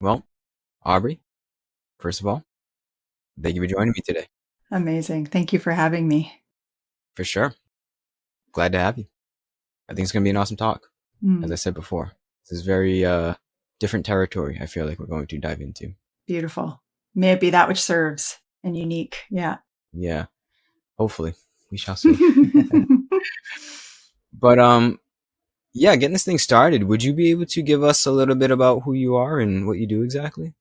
Well, Aubrey, first of all, thank you for joining me today. Amazing. Thank you for having me. For sure. Glad to have you. I think it's going to be an awesome talk. As I Mm, said before, this is very different territory I feel like we're going to dive into. beautiful. May it be that which serves and unique. Yeah. Yeah, hopefully. We shall see. But yeah, getting this thing started, would you be able to give us a little bit about who you are and what you do exactly?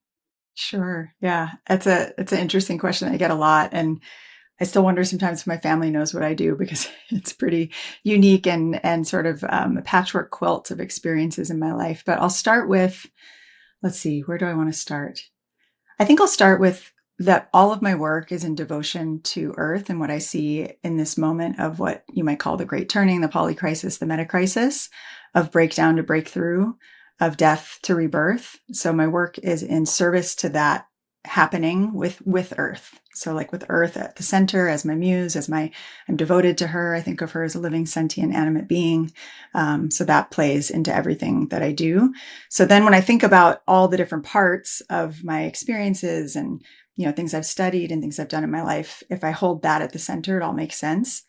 Sure. Yeah. It's an interesting question I get a lot. And I still wonder sometimes if my family knows what I do because it's pretty unique and sort of a patchwork quilt of experiences in my life. But I'll start with, let's see, where do I want to start? I think I'll start with that all of my work is in devotion to Earth and what I see in this moment of what you might call the Great Turning, the polycrisis, the metacrisis, of breakdown to breakthrough, of death to rebirth. So my work is in service to that happening with Earth. So like with Earth at the center as my muse, I'm devoted to her. I think of her as a living, sentient, animate being. So that plays into everything that I do. So then when I think about all the different parts of my experiences and, things I've studied and things I've done in my life, if I hold that at the center, it all makes sense.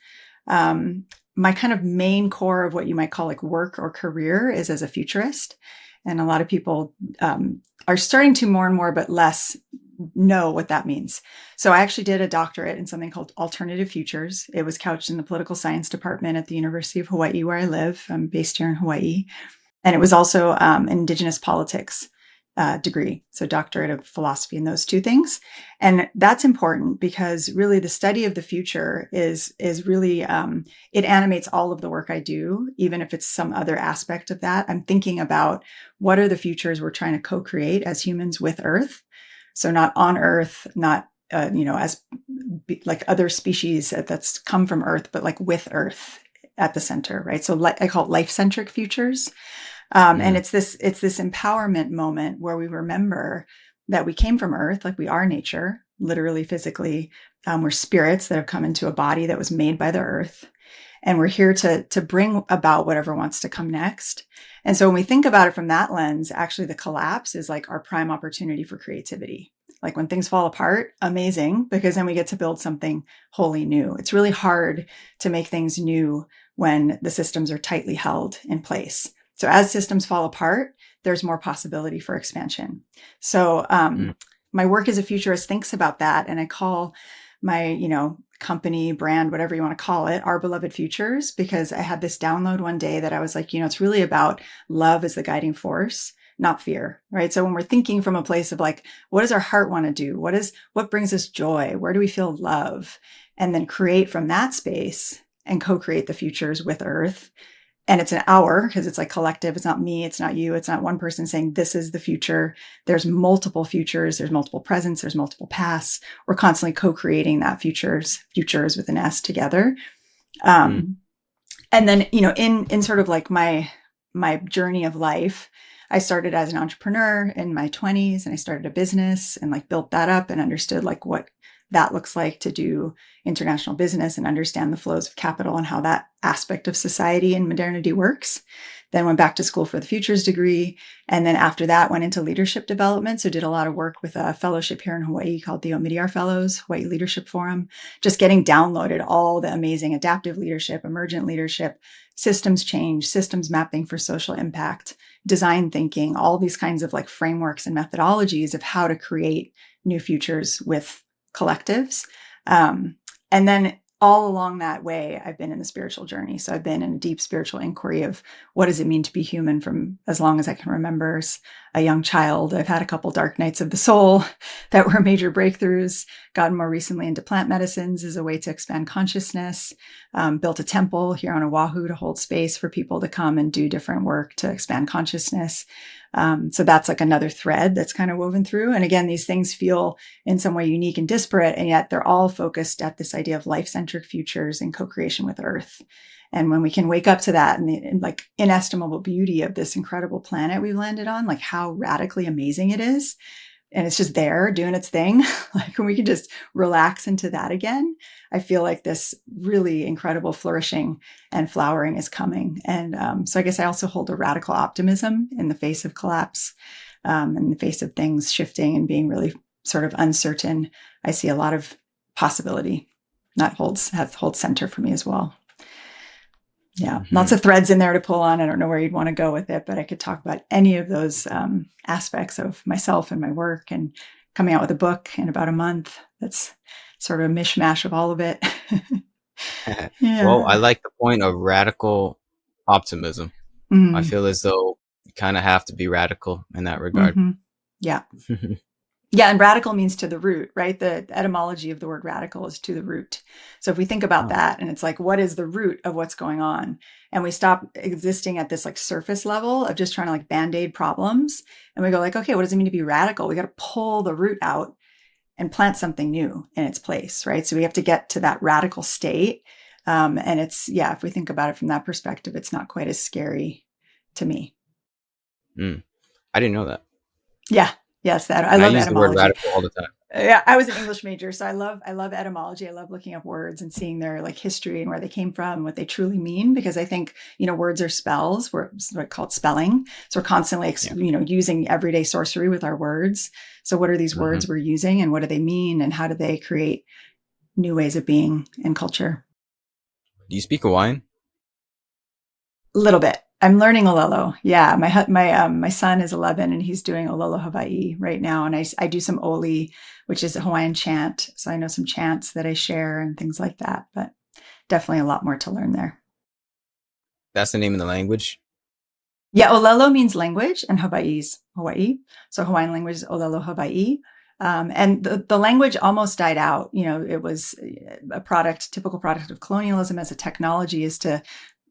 Um, my kind of main core of what you might call like work or career is as a futurist. And a lot of people are starting to more and more, but less know what that means. So I actually did a doctorate in something called alternative futures. It was couched in the political science department at the University of Hawaii, where I live. I'm based here in Hawaii. And it was also an Indigenous politics degree, so doctorate of philosophy in those two things. And that's important because really the study of the future is really it animates all of the work I do, even if it's some other aspect of that. I'm thinking about what are the futures we're trying to co-create as humans with Earth. So not on Earth, not as like other species that's come from Earth, but like with Earth at the center, right? So I call it life-centric futures. And Mm, it's this empowerment moment where we remember that we came from Earth, like we are nature, literally, physically. We're spirits that have come into a body that was made by the Earth, and we're here to bring about whatever wants to come next. And so when we think about it from that lens, actually the collapse is like our prime opportunity for creativity. Like when things fall apart, amazing, because then we get to build something wholly new. It's really hard to make things new when the systems are tightly held in place. So as systems fall apart, there's more possibility for expansion. So mm, my work as a futurist thinks about that, and I call my company, brand, whatever you want to call it, Our Beloved Futures, because I had this download one day that I was like, it's really about love as the guiding force, not fear, right? So when we're thinking from a place of like, what does our heart want to do? What brings us joy? Where do we feel love? And then create from that space and co-create the futures with Earth. And it's an hour because it's like collective. It's not me. It's not you. It's not one person saying this is the future. There's multiple futures. There's multiple presents. There's multiple pasts. We're constantly co-creating that futures with an S together. mm, Um, and then, in sort of like my journey of life, I started as an entrepreneur in my 20s and I started a business and like built that up and understood like what that looks like to do international business and understand the flows of capital and how that aspect of society and modernity works. Then went back to school for the futures degree. And then after that went into leadership development. So did a lot of work with a fellowship here in Hawaii called the Omidyar Fellows, Hawaii Leadership Forum, just getting downloaded all the amazing adaptive leadership, emergent leadership, systems change, systems mapping for social impact, design thinking, all these kinds of like frameworks and methodologies of how to create new futures with collectives. And then all along that way, I've been in the spiritual journey. So I've been in a deep spiritual inquiry of what does it mean to be human from as long as I can remember as a young child. I've had a couple dark nights of the soul that were major breakthroughs, gotten more recently into plant medicines as a way to expand consciousness, built a temple here on Oahu to hold space for people to come and do different work to expand consciousness. So that's like another thread that's kind of woven through. And again, these things feel in some way unique and disparate, and yet they're all focused at this idea of life-centric futures and co-creation with Earth. And when we can wake up to that and the like inestimable beauty of this incredible planet we've landed on, like how radically amazing it is, and it's just there doing its thing, like when we can just relax into that again, I feel like this really incredible flourishing and flowering is coming. And so I guess I also hold a radical optimism in the face of collapse. In the face of things shifting and being really sort of uncertain, I see a lot of possibility that holds center for me as well. Yeah, lots Hmm. of threads in there to pull on. I don't know where you'd want to go with it, but I could talk about any of those aspects of myself and my work, and coming out with a book in about a month. That's sort of a mishmash of all of it. Well, I Yeah. like the point of radical optimism. I Mm, feel as though you kind of have to be radical in that regard. hmm. Yeah. Yeah, and radical means to the root, right? The etymology of the word radical is to the root. So if we think about Oh, that and it's like, what is the root of what's going on? And we stop existing at this like surface level of just trying to like band-aid problems. And we go like, okay, what does it mean to be radical? We got to pull the root out and plant something new in its place, right? So we have to get to that radical state. And it's, yeah, if we think about it from that perspective, it's not quite as scary to me. mm. I didn't know that. Yeah. Yes, that I And I love use the word etymology. radical all the time. Yeah, I was an English major, so I love etymology. I love looking up words and seeing their like history and where they came from, what they truly mean. Because I think words are spells. We're called spelling, so we're constantly Yeah. using everyday sorcery with our words. So what are these Hmm. words we're using, and what do they mean, and how do they create new ways of being and culture? Do you speak Hawaiian? A little bit. I'm learning Olelo. Yeah, my son is 11 and he's doing Olelo Hawaii right now, and I do some Oli, which is a Hawaiian chant. So I know some chants that I share and things like that. But definitely a lot more to learn there. That's the name of the language. Yeah, Olelo means language, and Hawaii's Hawaii. So Hawaiian language is Olelo Hawaii. And the language almost died out. It was typical product of colonialism as a technology is to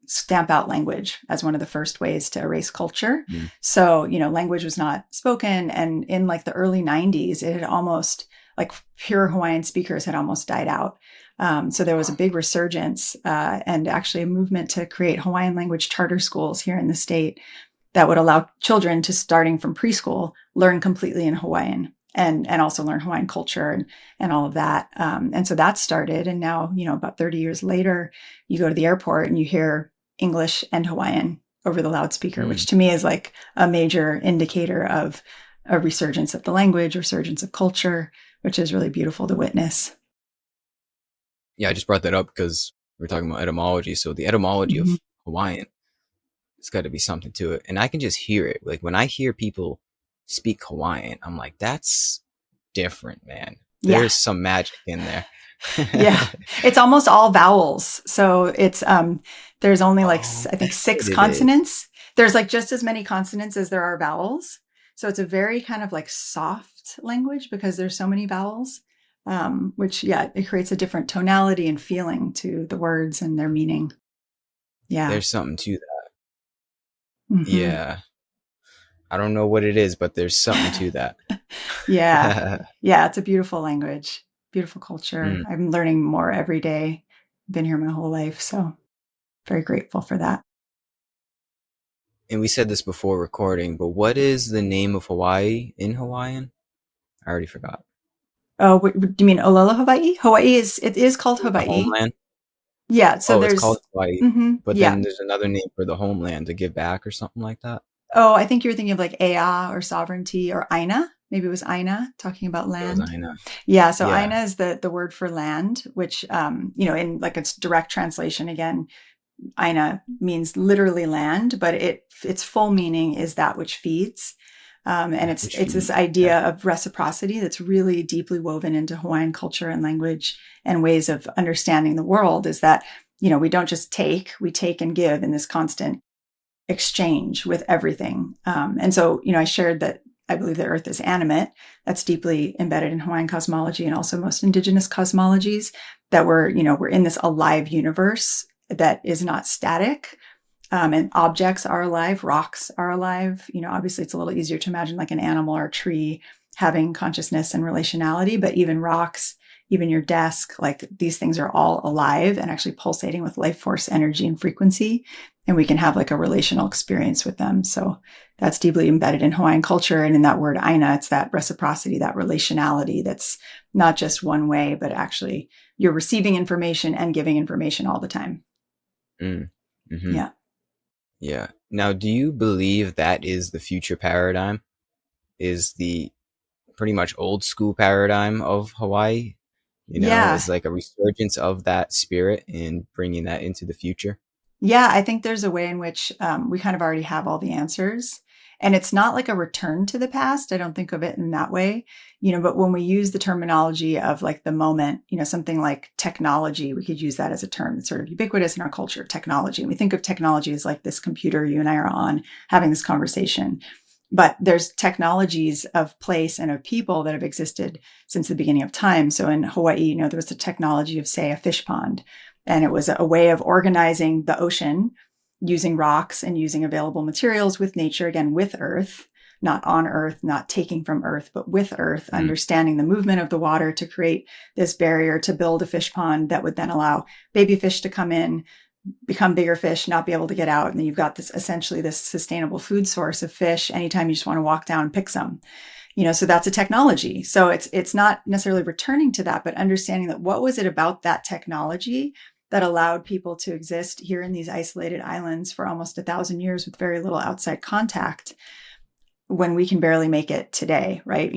stamp out language as one of the first ways to erase culture. Mm. So, language was not spoken. And in like the early 90s, it had almost like pure Hawaiian speakers had almost died out. So there was a big resurgence and actually a movement to create Hawaiian language charter schools here in the state that would allow children to starting from preschool learn completely in Hawaiian and also learn Hawaiian culture and all of that. And so that started. And now, about 30 years later, you go to the airport and you hear English and Hawaiian over the loudspeaker, Mm. which to me is like a major indicator of a resurgence of the language, resurgence of culture, which is really beautiful to witness. Yeah, I just brought that up because we're talking about etymology. So the etymology Mm-hmm. of Hawaiian, it's got to be something to it. And I can just hear it. Like when I hear people speak Hawaiian, I'm like, that's different, man. Yeah. There's some magic in there. Yeah. It's almost all vowels. So there's only like, Oh, I think that's six what it is. consonants. There's like just as many consonants as there are vowels. So it's a very kind of like soft language because there's so many vowels, which, yeah, it creates a different tonality and feeling to the words and their meaning. Yeah. There's something to that. Hmm. Yeah. I don't know what it is, but there's something to that. Yeah. Yeah. It's a beautiful language, beautiful culture. Mm. I'm learning more every day. Been here my whole life. So very grateful for that. And we said this before recording, but what is the name of Hawaii in Hawaiian? I already forgot. Oh, do you mean Olelo Hawaii? It is called The Hawaii. homeland? Yeah. So Oh, it's called there's, Hawaii. But yeah. then there's another name for the homeland to give back or something like that. Oh, I think you were thinking of like Ea or sovereignty or Aina. Maybe it was Aina talking about It was land. Aina. Yeah. So Yeah. Aina is the word for land, which, in like its direct translation again, Aina means literally land, but its full meaning is that which feeds. And That it's which it's this feeds. Okay. idea of reciprocity that's really deeply woven into Hawaiian culture and language and ways of understanding the world. Is that we don't just we take and give in this constant exchange with everything. And so I shared that I believe the Earth is animate. That's deeply embedded in Hawaiian cosmology and also most indigenous cosmologies. That we're in this alive universe that is not static, and objects are alive, rocks are alive. Obviously it's a little easier to imagine like an animal or a tree having consciousness and relationality, but even rocks, even your desk, like these things are all alive and actually pulsating with life force energy and frequency. And we can have like a relational experience with them. So that's deeply embedded in Hawaiian culture. And in that word Aina, it's that reciprocity, that relationality that's not just one way, but actually you're receiving information and giving information all the time. Mm. Hmm. Yeah. Yeah. Now, do you believe that is the future paradigm? is the pretty much old school paradigm of Hawaii. You know, Yeah. is like a resurgence of that spirit and bringing that into the future. Yeah, I think there's a way in which we kind of already have all the answers. And it's not like a return to the past. I don't think of it in that way, but when we use the terminology of like the moment, something like technology, we could use that as a term that's sort of ubiquitous in our culture, technology. And we think of technology as like this computer you and I are on having this conversation. But there's technologies of place and of people that have existed since the beginning of time. So in Hawaii, there was the technology of, say, a fish pond. And it was a way of organizing the ocean using rocks and using available materials with nature, again, with Earth, not on Earth, not taking from Earth, but with Earth, understanding the movement of the water to create this barrier to build a fish pond that would then allow baby fish to come in, become bigger fish, not be able to get out. And then you've got this essentially this sustainable food source of fish anytime you just want to walk down and pick some. So that's a technology. So it's not necessarily returning to that, but understanding that what was it about that technology that allowed people to exist here in these isolated islands for almost 1,000 years with very little outside contact when we can barely make it today, right?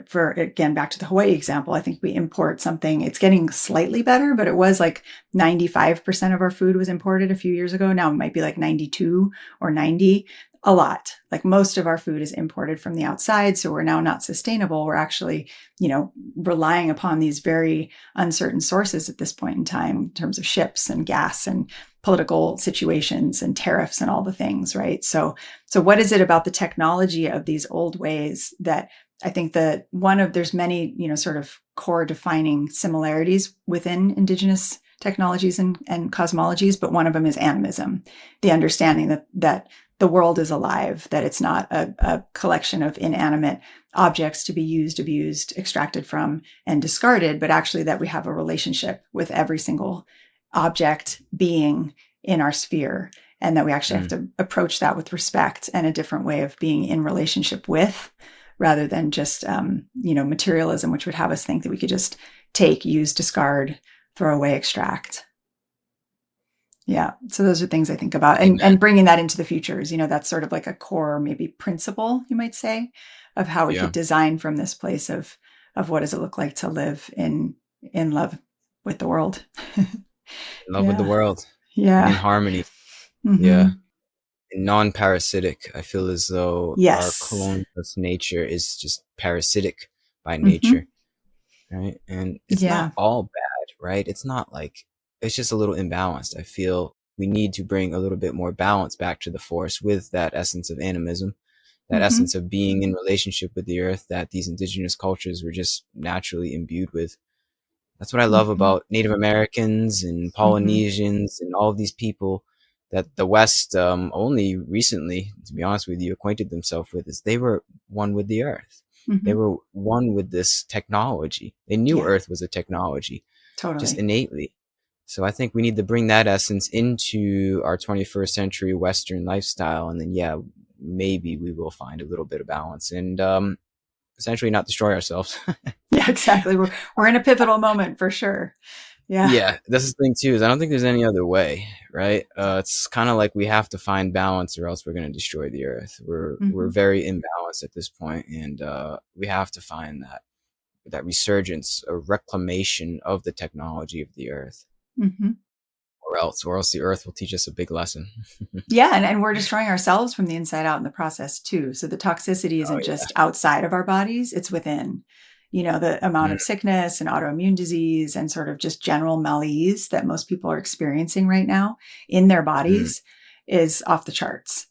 For again, back to the Hawaii example, I think we import something, it's getting slightly better, but it was like 95% of our food was imported a few years ago. Now it might be like 92 or 90, a lot. Like most of our food is imported from the outside. So we're now not sustainable. We're actually, relying upon these very uncertain sources at this point in time in terms of ships and gas and political situations and tariffs and all the things, right? So what is it about the technology of these old ways that I think that there's many, sort of core defining similarities within indigenous technologies and cosmologies, but one of them is animism, the understanding that the world is alive, that it's not a collection of inanimate objects to be used, abused, extracted from, and discarded, but actually that we have a relationship with every single object being in our sphere, and that we actually have to approach that with respect and a different way of being in relationship with, rather than just, materialism, which would have us think that we could just take, use, discard, throw away, extract. Yeah. So those are things I think about, and bringing that into the futures, that's sort of like a core, maybe principle, you might say, of how we could design from this place of what does it look like to live in love with the world. In love with the world. And in Yeah. harmony. Mm-hmm. Yeah. And non-parasitic. I feel as though our Yes. colonialist nature is just parasitic by Mm-hmm. nature, right? And it's not Yeah. all bad, right? It's not like, it's just a little imbalanced. I feel we need to bring a little bit more balance back to the force with that essence of animism, that Mm-hmm. essence of being in relationship with the earth that these indigenous cultures were just naturally imbued with. That's what I love Mm-hmm. about Native Americans and Mm-hmm. Polynesians and all of these people that the West only recently, to be honest with you, acquainted themselves with, is they were one with the earth. They Mm-hmm. were one with this technology. They knew Yeah. earth was a technology, just Totally. innately. So I think we need to bring that essence into our 21st century Western lifestyle. And then, yeah, maybe we will find a little bit of balance and essentially not destroy ourselves. Yeah, exactly. We're in a pivotal moment for sure. Yeah. Yeah, that's the thing too, is I don't think there's any other way, right? It's kind of like we have to find balance or else we're going to destroy the earth. We're Mm-hmm. very imbalanced at this point, and we have to find that resurgence or reclamation of the technology of the earth, Mm-hmm. or else the earth will teach us a big lesson. Yeah, and we're destroying ourselves from the inside out in the process too. So the toxicity Oh isn't yeah. just outside of our bodies, it's within. The amount Mm, of sickness and autoimmune disease and sort of just general malaise that most people are experiencing right now in their mm, bodies is off the charts.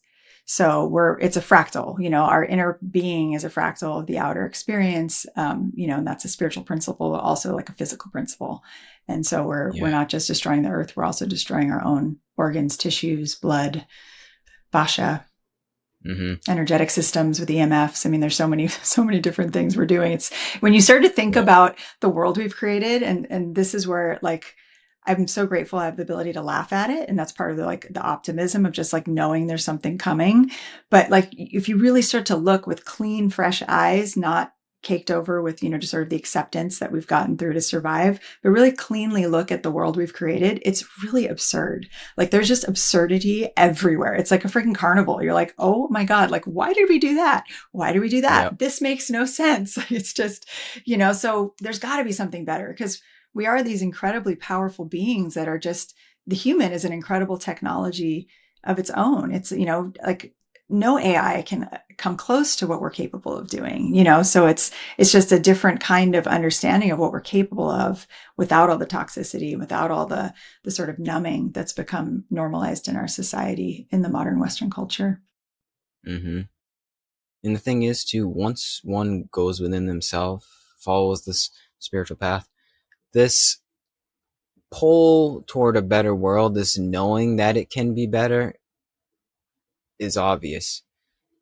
So it's a fractal, our inner being is a fractal of the outer experience, and that's a spiritual principle, but also like a physical principle. And so we're yeah. not just destroying the earth, we're also destroying our own organs, tissues, blood, fascia, Hmm. energetic systems with EMFs. I mean, there's so many, so many different things we're doing. It's when you start to think Yeah. about the world we've created, and this is where like I'm so grateful I have the ability to laugh at it. And that's part of the optimism of just like knowing there's something coming. But like if you really start to look with clean, fresh eyes, not caked over with, just sort of the acceptance that we've gotten through to survive, but really cleanly look at the world we've created, it's really absurd. Like there's just absurdity everywhere. It's like a freaking carnival. You're like, oh my God, like, why did we do that? Why did we do Yeah. that? This makes no sense. It's just, so there's got to be something better because we are these incredibly powerful beings that are just, the human is an incredible technology of its own. It's, like no AI can come close to what we're capable of doing, so it's just a different kind of understanding of what we're capable of without all the toxicity, without all the sort of numbing that's become normalized in our society in the modern Western culture. Mm-hmm. And the thing is, too, once one goes within themselves, follows this spiritual path, this pull toward a better world, this knowing that it can be better, is obvious.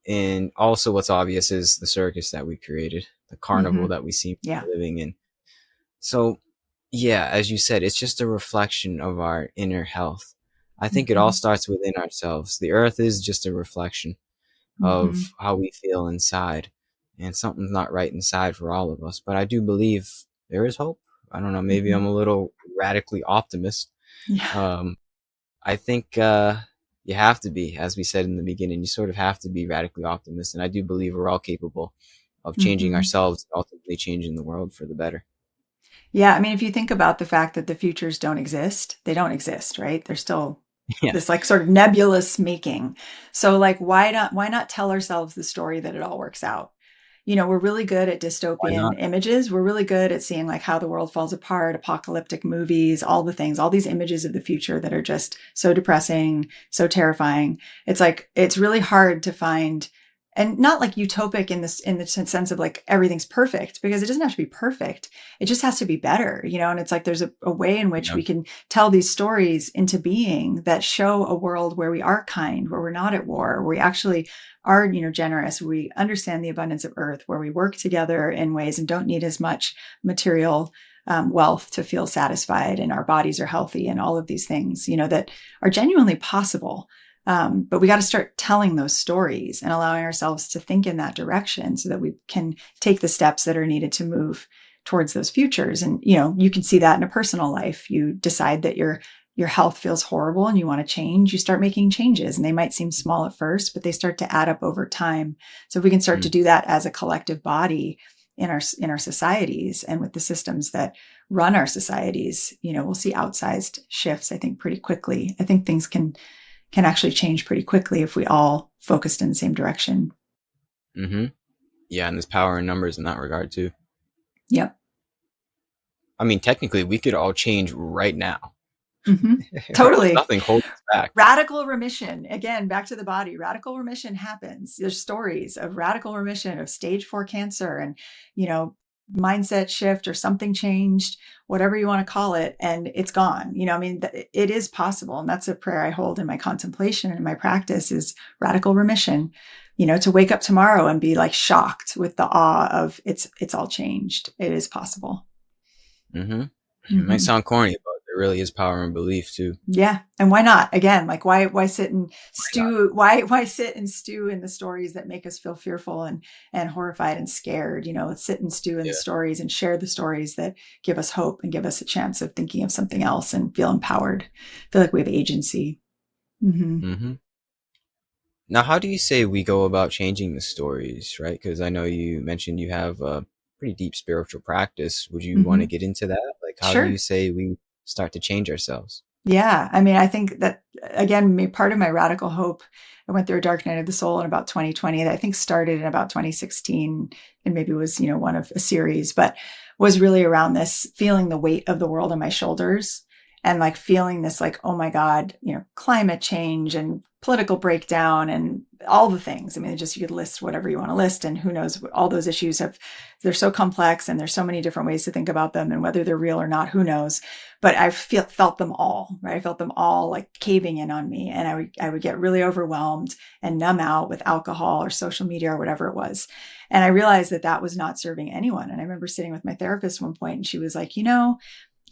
And also, what's obvious is the circus that we created, the carnival Mm-hmm. that we seem to Yeah. be living in. So, yeah, as you said, it's just a reflection of our inner health. I think it all Mm-hmm. starts within ourselves. The earth is just a reflection Mm-hmm. of how we feel inside, and something's not right inside for all of us. But I do believe there is hope. I don't know, maybe Mm-hmm. I'm a little radically optimist. Yeah. Um, I think you have to be, as we said in the beginning, you sort of have to be radically optimist. And I do believe we're all capable of changing Mm-hmm. ourselves, ultimately changing the world for the better. Yeah, I mean, if you think about the fact that the futures don't exist, they don't exist, right? They're still Yeah, this like sort of nebulous making. So like why not tell ourselves the story that it all works out? We're really good at why dystopian not? images. We're really good at seeing like how the world falls apart, apocalyptic movies, all the things, all these images of the future that are just so depressing, so terrifying. It's like it's really hard to find, and not like utopic in the sense of like everything's perfect, because it doesn't have to be perfect. It just has to be better, and it's like there's a way in which Yeah. we can tell these stories into being that show a world where we are kind, where we're not at war, where we actually are, generous, we understand the abundance of earth, where we work together in ways and don't need as much material wealth to feel satisfied, and our bodies are healthy, and all of these things, that are genuinely possible. But we got to start telling those stories and allowing ourselves to think in that direction so that we can take the steps that are needed to move towards those futures. And, you can see that in a personal life. You decide that your health feels horrible and you want to change, you start making changes, and they might seem small at first, but they start to add up over time. So if we can start to Mm. do that as a collective body in our societies and with the systems that run our societies, we'll see outsized shifts, I think, pretty quickly. I think things can actually change pretty quickly if we all focused in the same direction. Mm-hmm. Yeah, and there's power in numbers in that regard too. Yep. I mean, technically, we could all change right now. Mm-hmm. There's Totally. nothing holding us back. Radical remission, again, back to the body. Radical remission happens. There's stories of radical remission of stage 4 cancer, and mindset shift or something changed, whatever you want to call it, and it's gone. I mean, it is possible, and that's a prayer I hold in my contemplation and in my practice, is radical remission. To wake up tomorrow and be like shocked with the awe of it's all changed. It is possible. Mm-hmm. It might Mm-hmm. sound corny, but there really is power in belief too. Yeah. And why not? Again, like why sit and Why not? stew, why sit and stew in the stories that make us feel fearful and horrified and scared? Let's sit and stew in the Yeah. stories and share the stories that give us hope and give us a chance of thinking of something else and feel empowered, feel like we have agency. Mm-hmm. Mm-hmm. Now, how do you say we go about changing the stories, right? Because I know you mentioned you have a pretty deep spiritual practice. Would you want to Mm-hmm. get into that? Like, how do you Sure. say we start to change ourselves? Yeah. I mean, I think that, again, part of my radical hope, I went through a dark night of the soul in about 2020 that I think started in about 2016, and maybe was, one of a series, but was really around this feeling the weight of the world on my shoulders, and like feeling this like, oh my God, climate change and political breakdown and all the things. I mean, just you could list whatever you want to list, and who knows, all those issues they're so complex, and there's so many different ways to think about them, and whether they're real or not, who knows. But I felt them all, right? I felt them all like caving in on me, and I would get really overwhelmed and numb out with alcohol or social media or whatever it was. And I realized that that was not serving anyone. And I remember sitting with my therapist one point, and she was like,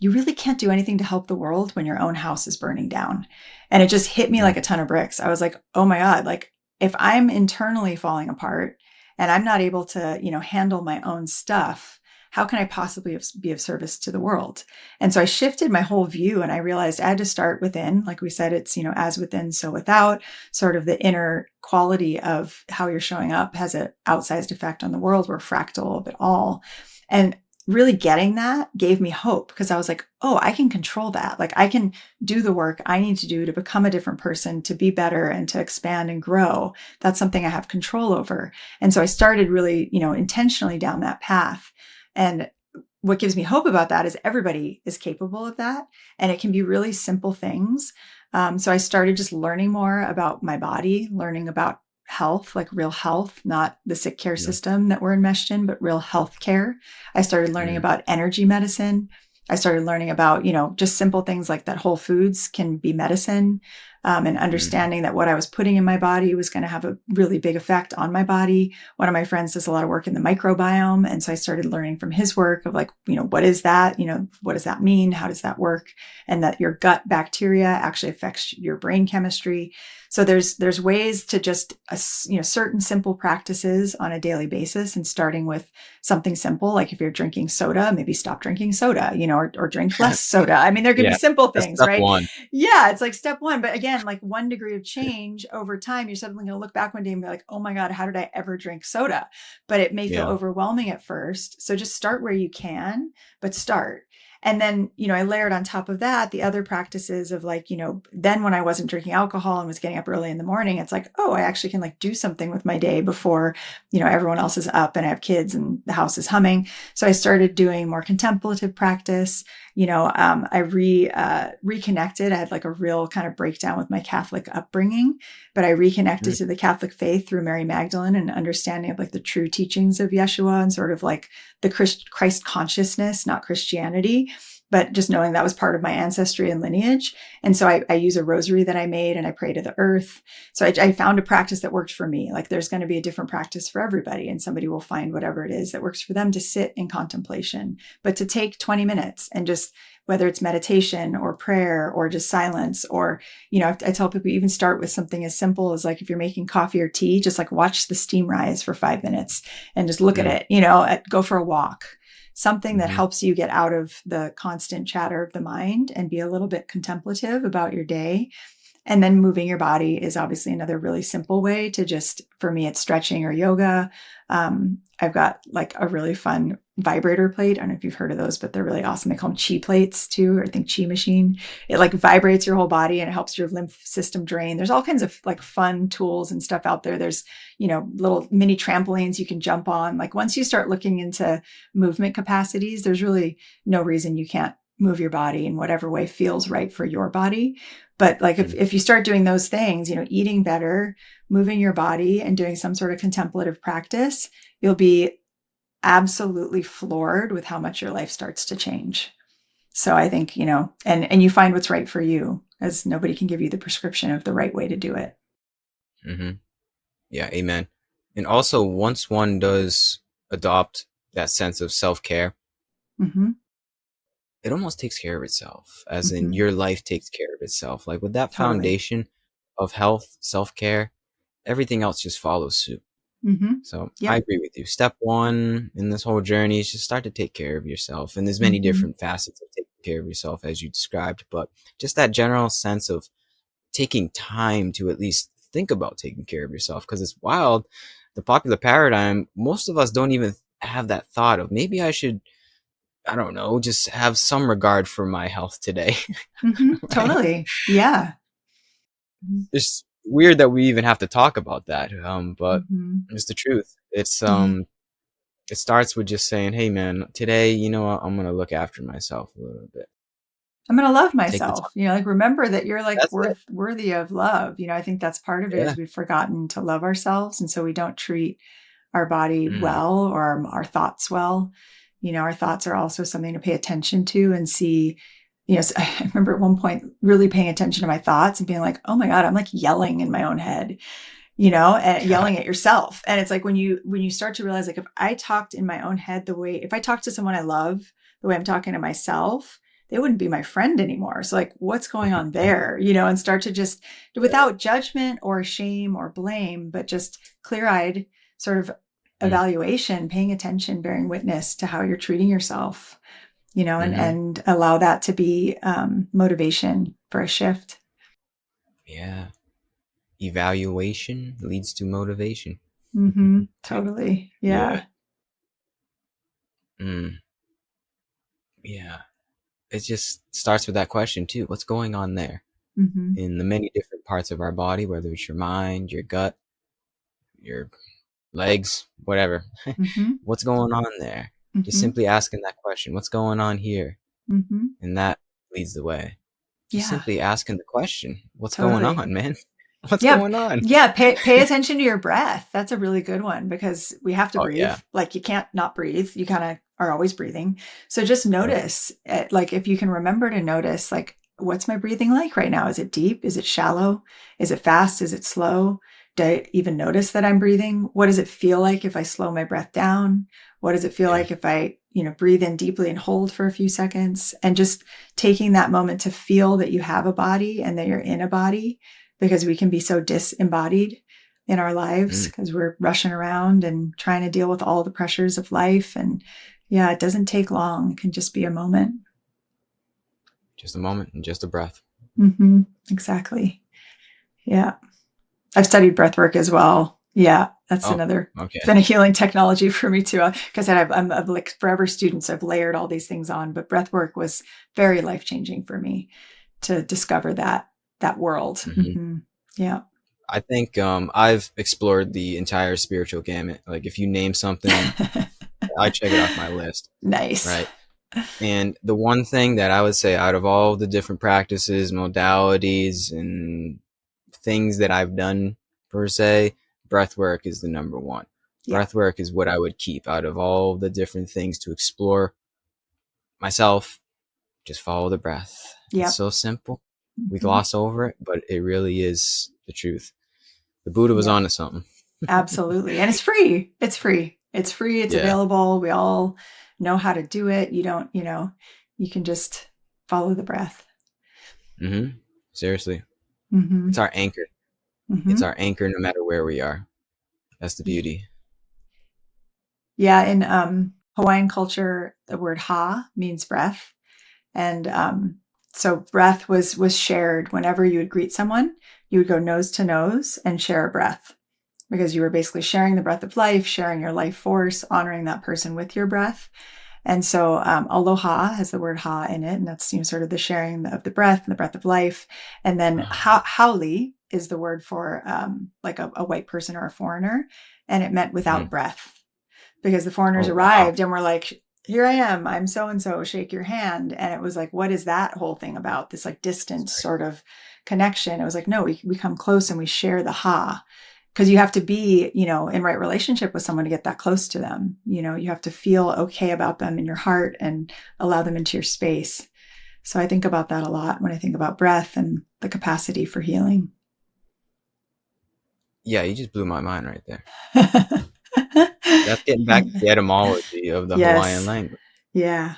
you really can't do anything to help the world when your own house is burning down. And it just hit me Mm. like a ton of bricks. I was like, oh my God, like if I'm internally falling apart and I'm not able to, handle my own stuff, how can I possibly be of service to the world? And so I shifted my whole view, and I realized I had to start within. Like we said, it's, as within, so without. Sort of the inner quality of how you're showing up has an outsized effect on the world. We're fractal of it all. And really getting that gave me hope, because I was like, oh, I can control that. Like, I can do the work I need to do to become a different person, to be better, and to expand and grow. That's something I have control over. And so I started really, intentionally down that path. And what gives me hope about that is everybody is capable of that. And it can be really simple things. So I started just learning more about my body, learning about health, like real health, not the sick care Yeah. system that we're enmeshed in, but real health care. I started learning Mm. about energy medicine. I started learning about, just simple things like that whole foods can be medicine, and Mm. understanding that what I was putting in my body was going to have a really big effect on my body. One of my friends does a lot of work in the microbiome. And so I started learning from his work of like, what is that? What does that mean? How does that work? And that your gut bacteria actually affects your brain chemistry. So there's ways to just, certain simple practices on a daily basis, and starting with something simple. Like if you're drinking soda, maybe stop drinking soda, or drink less soda. I mean, there could be Yeah, simple that's things, step right? one. Yeah, it's like step one. But again, like 1 degree of change over time, you're suddenly going to look back one day and be like, oh my God, how did I ever drink soda? But it may feel Yeah. overwhelming at first. So just start where you can, but start. And then, I layered on top of that the other practices of like, then when I wasn't drinking alcohol and was getting up early in the morning, it's like, oh, I actually can like do something with my day before, everyone else is up and I have kids and the house is humming. So I started doing more contemplative practice. I reconnected. I had like a real kind of breakdown with my Catholic upbringing, but I reconnected Mm. to the Catholic faith through Mary Magdalene and understanding of like the true teachings of Yeshua and sort of like the Christ consciousness, not Christianity, but just knowing that was part of my ancestry and lineage. And so I use a rosary that I made and I pray to the earth. So I found a practice that worked for me. Like there's going to be a different practice for everybody, and somebody will find whatever it is that works for them to sit in contemplation, but to take 20 minutes and just, whether it's meditation or prayer or just silence, or, I tell people even start with something as simple as like if you're making coffee or tea, just like watch the steam rise for 5 minutes and just look at Mm. it, go for a walk, something that Mhm. helps you get out of the constant chatter of the mind and be a little bit contemplative about your day. And then moving your body is obviously another really simple way to just, for me, it's stretching or yoga. I've got like a really fun vibrator plate. I don't know if you've heard of those, but they're really awesome. They call them chi plates too, or I think chi machine. It like vibrates your whole body and it helps your lymph system drain. There's all kinds of like fun tools and stuff out there. There's, little mini trampolines you can jump on. Like once you start looking into movement capacities, there's really no reason you can't move your body in whatever way feels right for your body. But like Mm. if you start doing those things, eating better, moving your body, and doing some sort of contemplative practice, you'll be absolutely floored with how much your life starts to change. So I think, and you find what's right for you, as nobody can give you the prescription of the right way to do it. Mhm. Yeah, amen. And also, once one does adopt that sense of self-care, Mm-hmm. it almost takes care of itself, as in Mm-hmm. your life takes care of itself. Like with that Totally. foundation of health, self-care, everything else just follows suit. Mm-hmm. So I Yep. agree with you. Step one in this whole journey is just start to take care of yourself. And there's many Mm-hmm. different facets of taking care of yourself as you described, but just that general sense of taking time to at least think about taking care of yourself, because it's wild. The popular paradigm, most of us don't even have that thought of maybe I should, I don't know, just have some regard for my health today. Mm-hmm. Right? Totally. Yeah. It's weird that we even have to talk about that. But Mm-hmm. it's the truth. It's Yeah. it starts with just saying, hey man, today, you know what, I'm gonna look after myself a little bit. I'm going to love Take the myself. time. Like remember that you're like That's it. worthy of love. I think that's part of it Yeah. is we've forgotten to love ourselves. And so we don't treat our body Mm. well, or our thoughts well. Our thoughts are also something to pay attention to and see. So I remember at one point really paying attention to my thoughts and being like, oh my God, I'm like yelling in my own head, and yelling at yourself. And it's like when you start to realize, like, if I talked in my own head if I talk to someone I love the way I'm talking to myself, they wouldn't be my friend anymore. So like, what's going on there, and start to just, without judgment or shame or blame, but just clear eyed, sort of Mm. evaluation, paying attention, bearing witness to how you're treating yourself, Mm-hmm. and allow that to be motivation for a shift. Yeah. Evaluation leads to motivation. Totally. Yeah. Yeah. Mm. Yeah. It just starts with that question too. What's going on there hmm in the many different parts of our body, whether it's your mind, your gut, your legs, whatever. hmm What's going on there? Just hmm simply asking that question. What's going on here? hmm And that leads the way. Just Yeah, simply asking the question. What's going totally. on, man? What's Yeah. going on? Yeah. Pay attention to your breath. That's a really good one because we have to Oh breathe. yeah. Like you can't not breathe. You kind of are always breathing. So just Yep. notice, like if you can remember to notice, like, what's my breathing like right now? Is it deep? Is it shallow? Is it fast? Is it slow? Do I even notice that I'm breathing? What does it feel like if I slow my breath down? What does it feel Yeah. like if I, breathe in deeply and hold for a few seconds? And just taking that moment to feel that you have a body and that you're in a body, because we can be so disembodied in our lives Mm. because we're rushing around and trying to deal with all the pressures of life. And yeah, it doesn't take long. It can just be a moment. Just a moment and just a breath. Exactly. Yeah. I've studied breath work as well. Yeah. That's Oh, another, it's okay. been a healing technology for me too. Because I'm a like forever student. So I've layered all these things on, but breath work was very life changing for me to discover that world. Hmm. Yeah. I think I've explored the entire spiritual gamut. Like if you name something, I check it off my list, Nice. right? And the one thing that I would say out of all the different practices, modalities, and things that I've done per se, breath work is the number one. Yeah. Breath work is what I would keep out of all the different things to explore myself. Just follow the breath. It's Yep. so simple. We Mhm. gloss over it, but it really is the truth. The Buddha was Yep. onto something. Absolutely. And it's free. It's free. It's free. It's Yeah. available. We all know how to do it. You don't, you can just follow the breath. Mm-hmm. Seriously. It's hmm our anchor. It's hmm our anchor no matter where we are. That's the beauty. Yeah. In Hawaiian culture, the word ha means breath. And so breath was shared whenever you would greet someone, you would go nose to nose and share a breath, because you were basically sharing the breath of life, sharing your life force, honoring that person with your breath. And so aloha has the word ha in it, and that's sort of the sharing of the breath and the breath of life. And then haole is the word for like a white person or a foreigner, and it meant without Mm. breath, because the foreigners Oh wow. arrived and were like, here I am, I'm so and so, shake your hand. And it was like, what is that whole thing about? This like That's distance right. sort of connection. It was like, no, we come close and we share the ha, because you have to be, in right relationship with someone to get that close to them. You have to feel okay about them in your heart and allow them into your space. So I think about that a lot when I think about breath and the capacity for healing. Yeah, you just blew my mind right there. That's getting back to the etymology of the Hawaiian Yes. language. Yeah.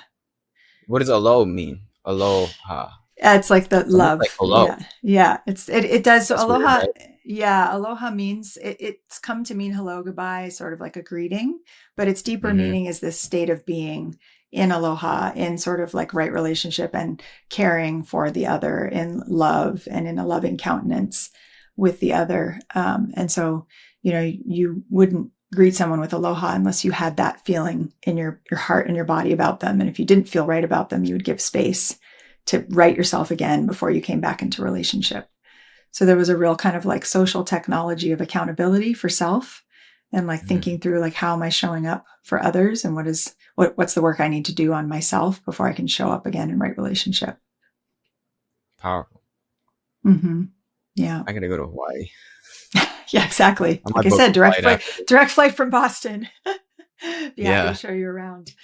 What does alo mean? Aloha. It's like the It's almost like love. hello. Yeah. Yeah. It does. So That's weird, aloha, right? yeah, aloha means it's come to mean hello, goodbye, sort of like a greeting, but its deeper Mm-hmm. meaning is this state of being in aloha, in sort of like right relationship and caring for the other, in love and in a loving countenance with the other. And so, you wouldn't greet someone with aloha unless you had that feeling in your heart and your body about them. And if you didn't feel right about them, you would give space to right yourself again before you came back into relationship. So there was a real kind of like social technology of accountability for self, and like Mm-hmm. thinking through like, how am I showing up for others, and what's the work I need to do on myself before I can show up again in right relationship. Powerful. Mm-hmm. Yeah. I gotta go to Hawaii. Yeah, exactly. I Like might I book said, a flight after this. direct flight from Boston. Be happy to Yeah, show you around.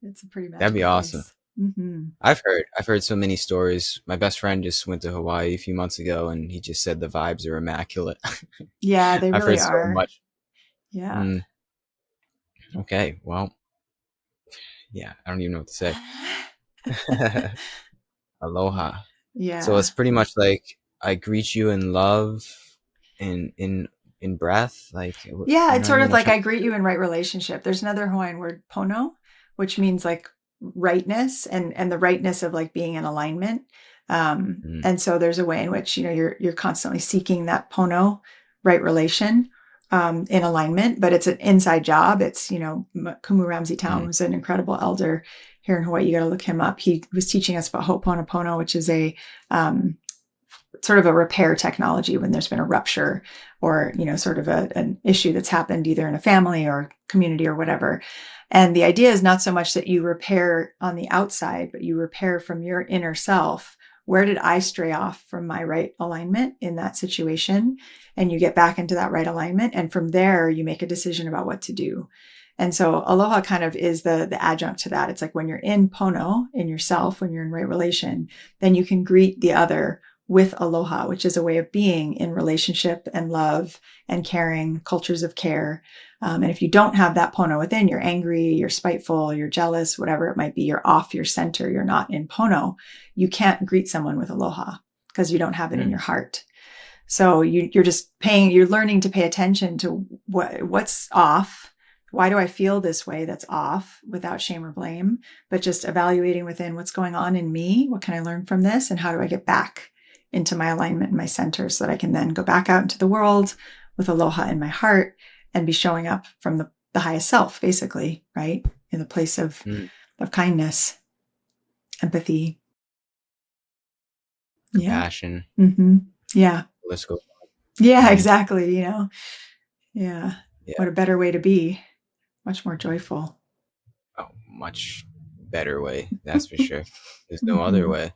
It's a pretty that'd be magical awesome. place. Mm-hmm. I've heard so many stories. My best friend just went to Hawaii a few months ago, and he just said the vibes are immaculate. Yeah, they I've really heard so are. much. Yeah. Mm, okay, well, yeah, I don't even know what to say. Aloha. So Yeah. it's pretty much like I greet you in love, in in breath? Like, Yeah, you it's know what I sort mean? of I'm like trying I greet you in right relationship. There's another Hawaiian word, pono, which means like rightness and the rightness of like being in alignment. to. And so there's a way in which, you know, you're constantly seeking that pono, right relation, in alignment, but it's an inside job. It's, you know, Kumu Ramsey Town Mm, was an incredible elder here in Hawaii. You got to look him up. He was teaching us about Ho'oponopono, which is a um, sort of a repair technology when there's been a rupture or, you know, sort of an issue that's happened either in a family or community or whatever. And the idea is not so much that you repair on the outside, but you repair from your inner self. Where did I stray off from my right alignment in that situation? And you get back into that right alignment. And from there, you make a decision about what to do. And so aloha kind of is the adjunct to that. It's like when you're in pono, in yourself, when you're in right relation, then you can greet the other with aloha, which is a way of being in relationship and love and caring, cultures of care. And if you don't have that pono within, you're angry, you're spiteful, you're jealous, whatever it might be, you're off your center, you're not in pono, you can't greet someone with aloha because you don't have it in mm, your heart. So you're just you're learning to pay attention to what's off. Why do I feel this way that's off without shame or blame, but just evaluating within what's going on in me? What can I learn from this? And how do I get back into my alignment and my center so that I can then go back out into the world with aloha in my heart and be showing up from the highest self, basically, right? In the place mm. of kindness, empathy. Yeah. Compassion. Mm-hmm. Yeah. Let's go. Yeah, Hmm. exactly. You know, yeah. Yeah. What a better way to be. Much more joyful. Oh, much better way. That's for sure. There's no other Mhm. way.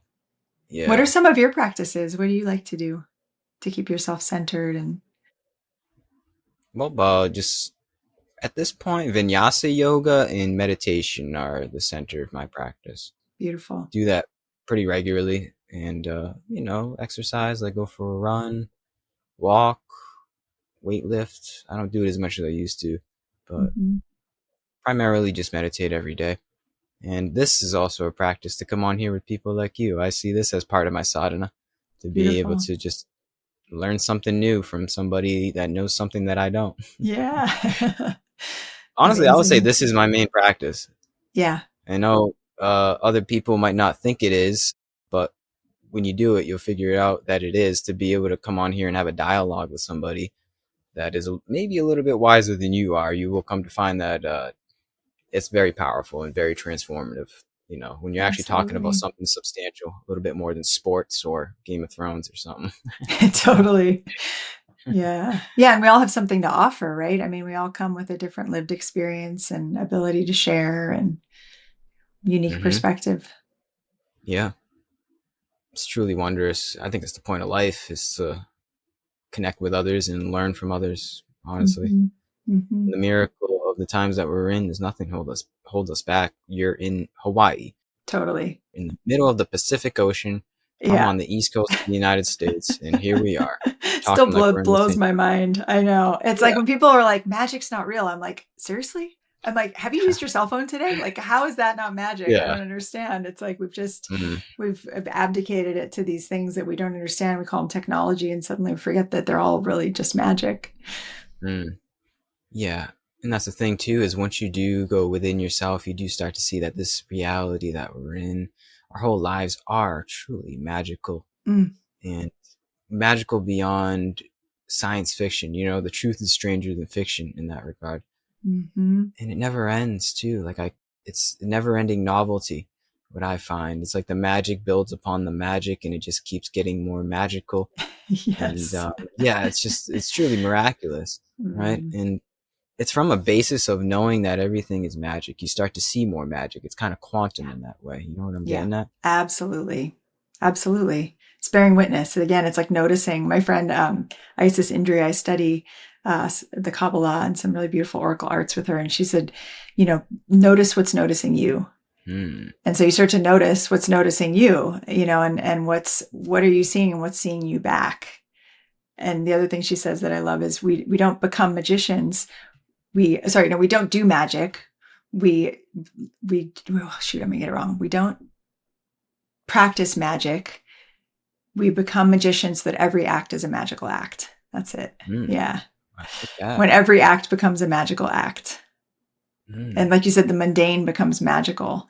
What are Yeah. some of your practices? What do you like to do to keep yourself centered and Well, just at this point, vinyasa yoga and meditation are the center of my practice. beautiful? Do that pretty regularly, and exercise. Like go for a run, walk, weight lift. I don't do it as much as I used to, but Hmm. primarily just meditate every day. And this is also a practice to come on here with people like you. I see this as part of my sadhana, to be able Beautiful. to just learn something new from somebody that knows something that I don't. Yeah. Honestly, I would say Amazing. this is my main practice. Yeah. I know other people might not think it is, but when you do it, you'll figure out that it is, to be able to come on here and have a dialogue with somebody that is maybe a little bit wiser than you are. You will come to find that it's very powerful and very transformative. You know, when you're actually talking about Absolutely. something substantial, a little bit more than sports or Game of Thrones or something. Totally. Yeah. Yeah. And we all have something to offer, right? I mean, we all come with a different lived experience and ability to share and unique Hmm. perspective. Yeah, it's truly wondrous. I think it's the point of life, is to connect with others and learn from others. Honestly, Hmm. Hmm. the miracle of the times that we're in is nothing holds us back. You're in Hawaii, Totally. in the middle of the Pacific Ocean. I'm Yeah. on the East Coast of the United States, and here we are Still talking like we're in the blows same. my mind. I know. It's like Yeah, when people are like, magic's not real. I'm like, seriously? I'm like, have you used your cell phone today? Like, how is that not magic? I yeah. don't understand. It's like Mm, we've abdicated it to these things that we don't understand. We call them technology, and suddenly we forget that they're all really just magic. mm. Yeah. And that's the thing too, is once you do go within yourself, you do start to see that this reality that we're in, our whole lives are truly magical, Mm. and magical beyond science fiction. You know, the truth is stranger than fiction in that regard. Hmm. And it never ends too. It's a never ending novelty. What I find, it's like the magic builds upon the magic, and it just keeps getting more magical. And Yes. yeah, it's truly miraculous, right? Mm. And it's from a basis of knowing that everything is magic. You start to see more magic. It's kind of quantum in that way. You know what I'm Yeah, getting at? absolutely. Absolutely. It's bearing witness. And again, it's like noticing. My friend, Isis Indri, I study the Kabbalah and some really beautiful oracle arts with her. And she said, you know, notice what's noticing you. Hmm. And so you start to notice what's noticing you, you know, and what are you seeing and what's seeing you back. And the other thing she says that I love is we don't become magicians. No, we don't do magic. We, oh, shoot, I'm gonna get it wrong. We don't practice magic. We become magicians so that every act is a magical act. That's it. Hmm. Yeah. I like that. When every act becomes a magical act. And Mm, like you said, the mundane becomes magical.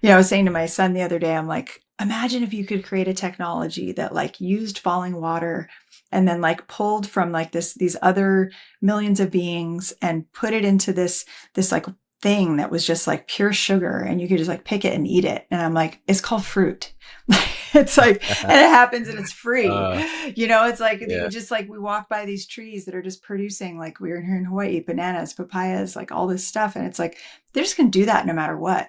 I was saying to yeah. my son the other day, I'm like, imagine if you could create a technology that like used falling water and then like pulled from like these other millions of beings and put it into this like thing that was just like pure sugar and you could just like pick it and eat it. And I'm like, it's called fruit. It's like, and it happens and it's free. Uh, It's like yeah. just like we walk by these trees that are just producing, like we were here in Hawaii, bananas, papayas, like all this stuff. And it's like, they're just going to do that no matter what.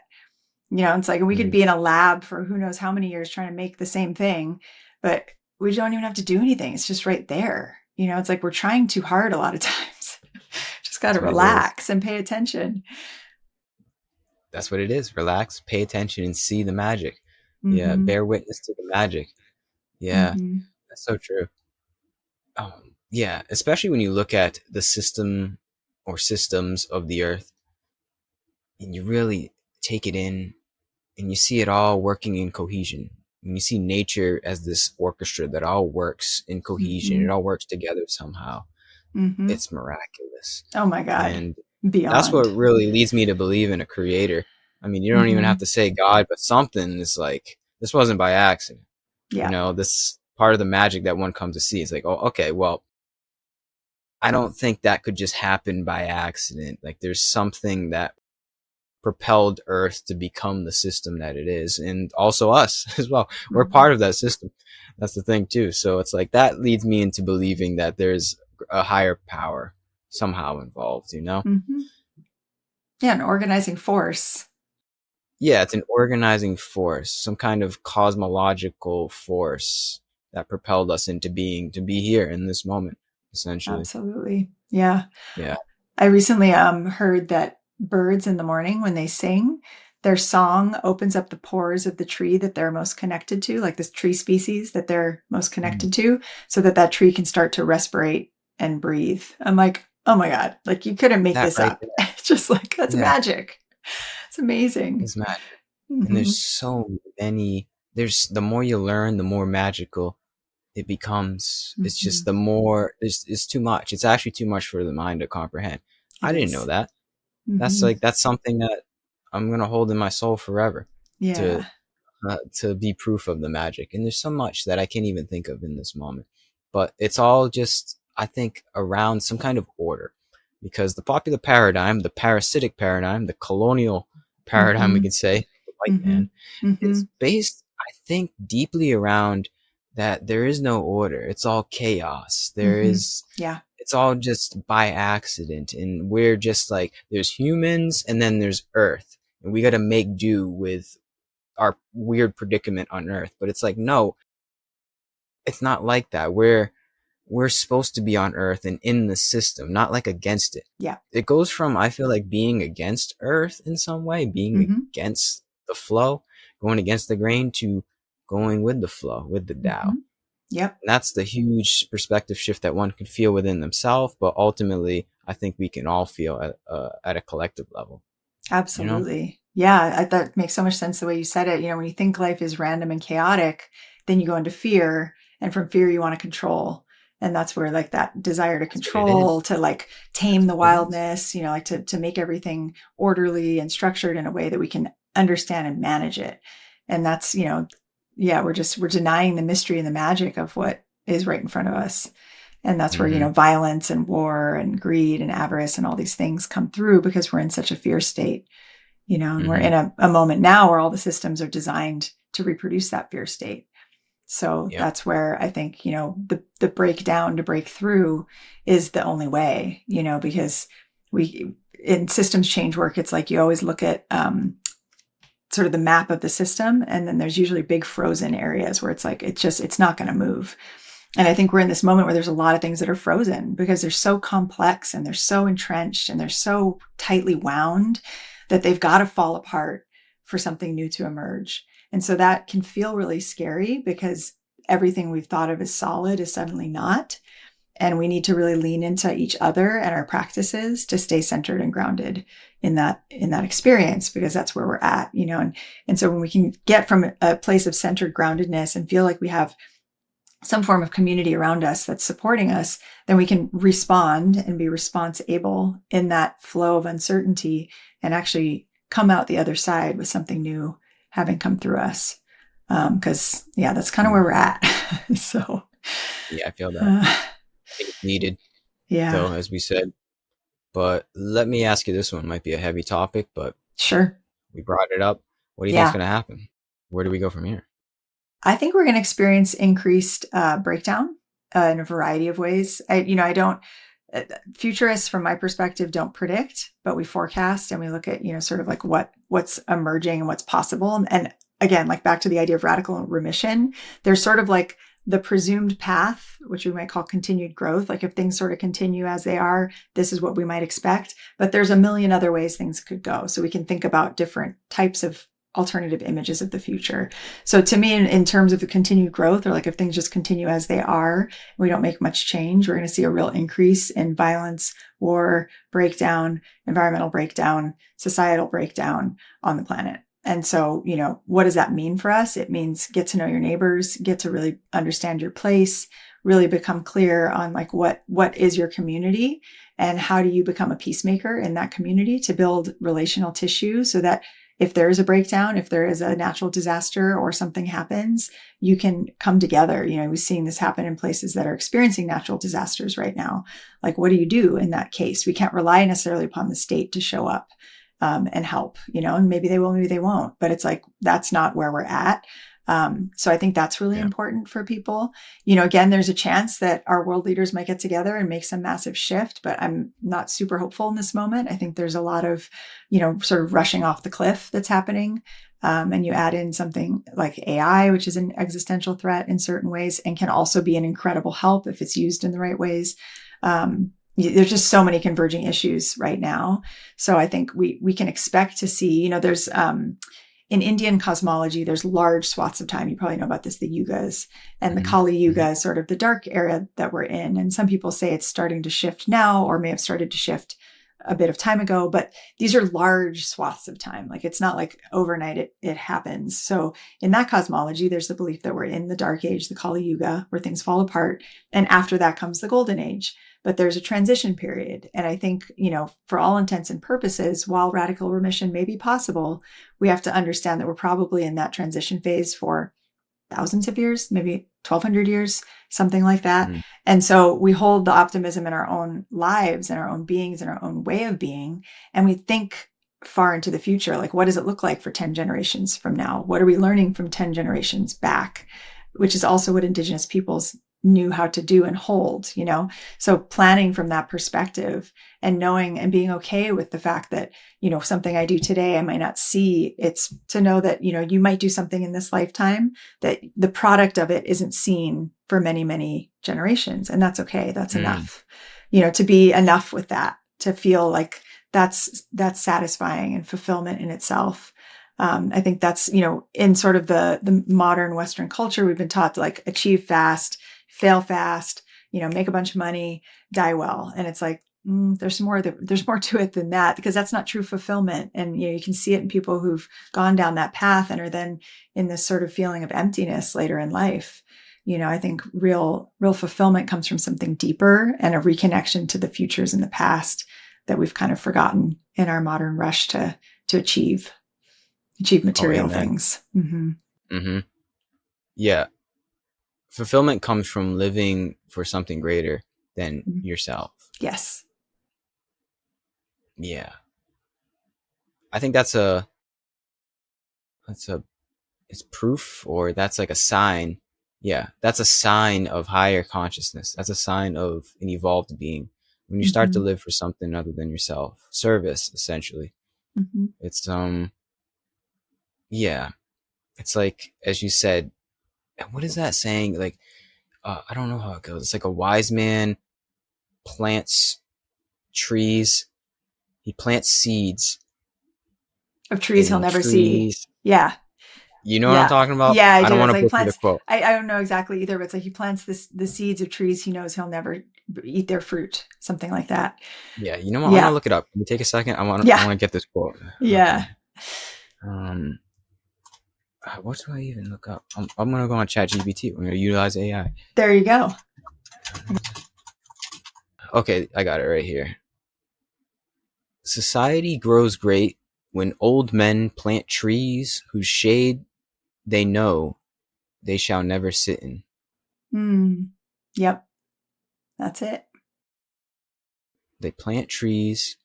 It's like we could Mm, be in a lab for who knows how many years trying to make the same thing, but we don't even have to do anything. It's just right there. It's like we're trying too hard a lot of times. Just got to that's what it is. relax and pay attention. That's what it is. Relax, pay attention, and see the magic. Yeah, Mm-hmm. bear witness to the magic. Yeah, Mm-hmm. that's so true. Yeah, especially when you look at the system or systems of the earth and you really take it in and you see it all working in cohesion. And you see nature as this orchestra that all works in cohesion, it Mm-hmm. all works together somehow. Mm-hmm. It's miraculous. Oh my God. And that's what Beyond. really leads me to believe in a creator. I mean, you don't even have Mm-hmm. to say God, but something is like, this wasn't by accident. Yeah. This part of the magic that one comes to see. It's like, oh, okay, well, I don't think that could just happen by accident. Like, there's something that propelled Earth to become the system that it is, and also us as well. We're Mm-hmm. part of that system. That's the thing too. So it's like that leads me into believing that there's a higher power somehow involved. Mm-hmm. Yeah. An organizing force. Yeah, it's an organizing force, some kind of cosmological force that propelled us into being to be here in this moment, essentially. Absolutely. Yeah. Yeah. I recently heard that birds in the morning when they sing, their song opens up the pores of the tree that they're most connected to, like this tree species that they're most Mm. connected to, so that that tree can start to respirate and breathe. I'm like, oh my God, like you couldn't make That this right up. there. It's just like, that's Yeah, magic. It's amazing. it's magic. And Hmm. there's so many, there's the more you learn, the more magical it becomes. It's Hmm. just the more it's too much. It's actually too much for the mind to comprehend. It I didn't know is. that. That's Hmm. like that's something that I'm gonna hold in my soul forever to Yeah. to be proof of the magic. And there's so much that I can't even think of in this moment. But it's all just, I think, around some kind of order. Because the popular paradigm, the parasitic paradigm, the colonial paradigm, we Hmm. could say, the white Hmm. man, Hmm. is based, I think, deeply around that there is no order. It's all chaos. Hmm. Yeah. It's all just by accident. And we're just like, there's humans and then there's Earth. And we got to make do with our weird predicament on Earth. But it's like, no, it's not like that. We're supposed to be on Earth and in the system, not like against it. Yeah. It goes from, I feel like, being against Earth in some way, being Hmm. against the flow, going against the grain, to going with the flow, with the Tao. Hmm. Yep. And that's the huge perspective shift that one can feel within themselves, but ultimately, I think we can all feel at a collective level. You know? Absolutely. Yeah, that makes so much sense the way you said it. When you think life is random and chaotic, then you go into fear, and from fear you want to control. And that's where like that desire to That's what it is. control, to like tame That's the what it is. wildness, like to make everything orderly and structured in a way that we can understand and manage it. And that's, yeah, we're denying the mystery and the magic of what is right in front of us. And that's where, Mm-hmm. violence and war and greed and avarice and all these things come through because we're in such a fear state, and we're Mm-hmm. in a moment now where all the systems are designed to reproduce that fear state. So Yep. that's where I think, the breakdown to break through is the only way, because in systems change work, it's like you always look at sort of the map of the system. And then there's usually big frozen areas where it's like, it's not going to move. And I think we're in this moment where there's a lot of things that are frozen because they're so complex and they're so entrenched and they're so tightly wound that they've got to fall apart for something new to emerge. And so that can feel really scary because everything we've thought of as solid is suddenly not. And we need to really lean into each other and our practices to stay centered and grounded in that experience, because that's where we're at, and so when we can get from a place of centered groundedness and feel like we have some form of community around us that's supporting us, then we can respond and be response able in that flow of uncertainty and actually come out the other side with something new having come through us. Because, yeah, that's kind of where Mm. we're at. So, Yeah, I feel that. uh, I think it's needed, yeah, though, as we said. But let me ask you this one. Might be a heavy topic, but sure. we brought it up. What do you think is Yeah. going to happen? Where do we go from here? I think we're going to experience increased breakdown in a variety of ways. I don't, futurists from my perspective don't predict, but we forecast and we look at, sort of like what's emerging and what's possible. And again, like back to the idea of radical remission, there's sort of like the presumed path, which we might call continued growth. Like if things sort of continue as they are, this is what we might expect. But there's a million other ways things could go. So we can think about different types of alternative images of the future. So to me, in terms of the continued growth, or like if things just continue as they are, we don't make much change, we're going to see a real increase in violence, war, breakdown, environmental breakdown, societal breakdown on the planet. And so, what does that mean for us? It means get to know your neighbors, get to really understand your place, really become clear on like what is your community and how do you become a peacemaker in that community to build relational tissue so that if there is a breakdown, if there is a natural disaster or something happens, you can come together. We're seeing this happen in places that are experiencing natural disasters right now. Like, what do you do in that case? We can't rely necessarily upon the state to show up and help, and maybe they will, maybe they won't, but it's like, that's not where we're at. So I think that's really Yeah. important for people. Again, there's a chance that our world leaders might get together and make some massive shift, but I'm not super hopeful in this moment. I think there's a lot of, sort of rushing off the cliff that's happening. And you add in something like AI, which is an existential threat in certain ways and can also be an incredible help if it's used in the right ways. There's just so many converging issues right now. So I think we can expect to see, there's in Indian cosmology, there's large swaths of time. You probably know about this, the yugas, and the Mm-hmm. Kali Mm-hmm. Yuga is sort of the dark era that we're in. And some people say it's starting to shift now, or may have started to shift a bit of time ago, but these are large swaths of time. Like it's not like overnight it happens. So in that cosmology, there's the belief that we're in the dark age, the Kali Yuga, where things fall apart. And after that comes the golden age. But there's a transition period. And I think, for all intents and purposes, while radical remission may be possible, we have to understand that we're probably in that transition phase for thousands of years, maybe 1200 years, something like that. Mm-hmm. And so we hold the optimism in our own lives and our own beings and our own way of being. And we think far into the future. Like, what does it look like for 10 generations from now? What are we learning from 10 generations back? Which is also what Indigenous peoples knew how to do and hold, So planning from that perspective and knowing and being okay with the fact that, something I do today, I might not see. It's to know that, you might do something in this lifetime that the product of it isn't seen for many, many generations. And that's okay. That's Mm-hmm. enough, to be enough with that, to feel like that's satisfying and fulfillment in itself. I think that's, in sort of the modern Western culture, we've been taught to like achieve fast, fail fast, make a bunch of money, die well. And it's like, there's more to it than that, because that's not true fulfillment. And, you can see it in people who've gone down that path and are then in this sort of feeling of emptiness later in life. I think real fulfillment comes from something deeper and a reconnection to the futures in the past that we've kind of forgotten in our modern rush to achieve Oh, material amen. things. Mm-hmm. Mm-hmm. Yeah. Fulfillment comes from living for something greater than yourself. Yes. Yeah. I think that's a it's proof, or that's like a sign. Yeah, that's a sign of higher consciousness. That's a sign of an evolved being. When you start to Mm-hmm. live for something other than yourself, service essentially. Mm-hmm. It's yeah, it's like, as you said, what is that saying? Like, I don't know how it goes. It's like a wise man plants trees. He plants seeds, Of trees he'll and never see. trees. Yeah. You know what I'm Yeah. talking about? Yeah, I I do. don't want It's to like butcher the plants. quote. I don't know exactly either, but it's like he plants the seeds of trees he knows he'll never eat their fruit, something like that. Yeah, you know what? I'm gonna Yeah. look it up. Can you take a second? I want Yeah. to get this quote. Yeah. Okay. Um, What do I even look up? I'm gonna go on ChatGPT. I'm gonna utilize AI. There you go. Okay, I got it right here. Society grows great when old men plant trees whose shade they know they shall never sit in. Yep. That's it. They plant trees